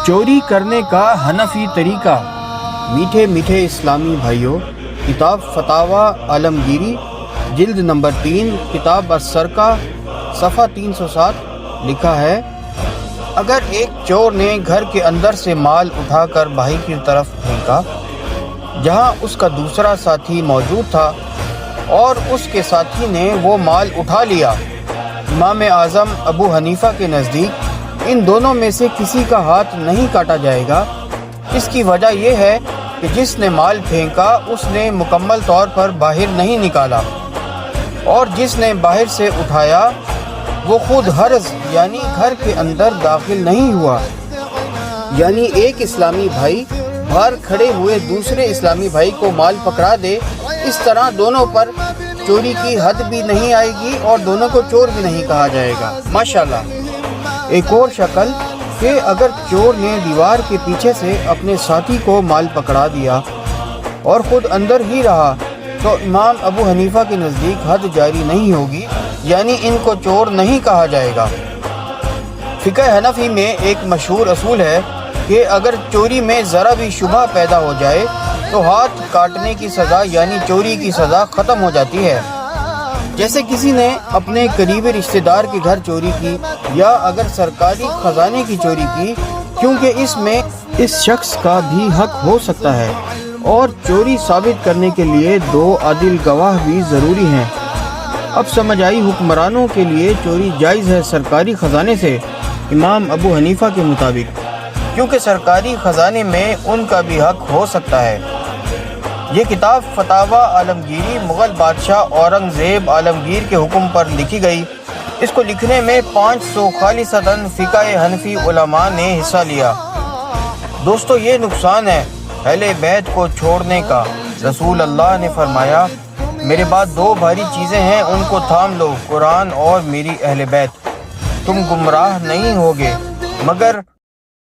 چوری کرنے کا حنفی طریقہ۔ میٹھے میٹھے اسلامی بھائیوں، کتاب فتاوی عالمگیری جلد نمبر 3 کتاب السرقہ صفحہ 307 لکھا ہے، اگر ایک چور نے گھر کے اندر سے مال اٹھا کر باہر کی طرف پھینکا جہاں اس کا دوسرا ساتھی موجود تھا اور اس کے ساتھی نے وہ مال اٹھا لیا، امام اعظم ابو حنیفہ کے نزدیک ان دونوں میں سے کسی کا ہاتھ نہیں کاٹا جائے گا۔ اس کی وجہ یہ ہے کہ جس نے مال پھینکا اس نے مکمل طور پر باہر نہیں نکالا، اور جس نے باہر سے اٹھایا وہ خود حرز یعنی گھر کے اندر داخل نہیں ہوا۔ یعنی ایک اسلامی بھائی باہر کھڑے ہوئے دوسرے اسلامی بھائی کو مال پکڑا دے، اس طرح دونوں پر چوری کی حد بھی نہیں آئے گی اور دونوں کو چور بھی نہیں کہا جائے گا۔ ماشاءاللہ۔ ایک اور شکل کہ اگر چور نے دیوار کے پیچھے سے اپنے ساتھی کو مال پکڑا دیا اور خود اندر ہی رہا تو امام ابو حنیفہ کے نزدیک حد جاری نہیں ہوگی، یعنی ان کو چور نہیں کہا جائے گا۔ فقہ حنفی میں ایک مشہور اصول ہے کہ اگر چوری میں ذرا بھی شبہ پیدا ہو جائے تو ہاتھ کاٹنے کی سزا یعنی چوری کی سزا ختم ہو جاتی ہے۔ جیسے کسی نے اپنے قریبی رشتہ دار کے گھر چوری کی یا اگر سرکاری خزانے کی چوری کی، کیونکہ اس میں اس شخص کا بھی حق ہو سکتا ہے اور چوری ثابت کرنے کے لیے 2 عادل گواہ بھی ضروری ہیں۔ اب سمجھ آئی حکمرانوں کے لیے چوری جائز ہے سرکاری خزانے سے امام ابو حنیفہ کے مطابق، کیونکہ سرکاری خزانے میں ان کا بھی حق ہو سکتا ہے۔ یہ کتاب فتاوی عالمگیری مغل بادشاہ اورنگزیب عالمگیر کے حکم پر لکھی گئی۔ اس کو لکھنے میں 500 خالصتاً فقہ حنفی علماء نے حصہ لیا۔ دوستو، یہ نقصان ہے اہل بیت کو چھوڑنے کا۔ رسول اللہ نے فرمایا، میرے بعد 2 بھاری چیزیں ہیں، ان کو تھام لو، قرآن اور میری اہل بیت، تم گمراہ نہیں ہوگے مگر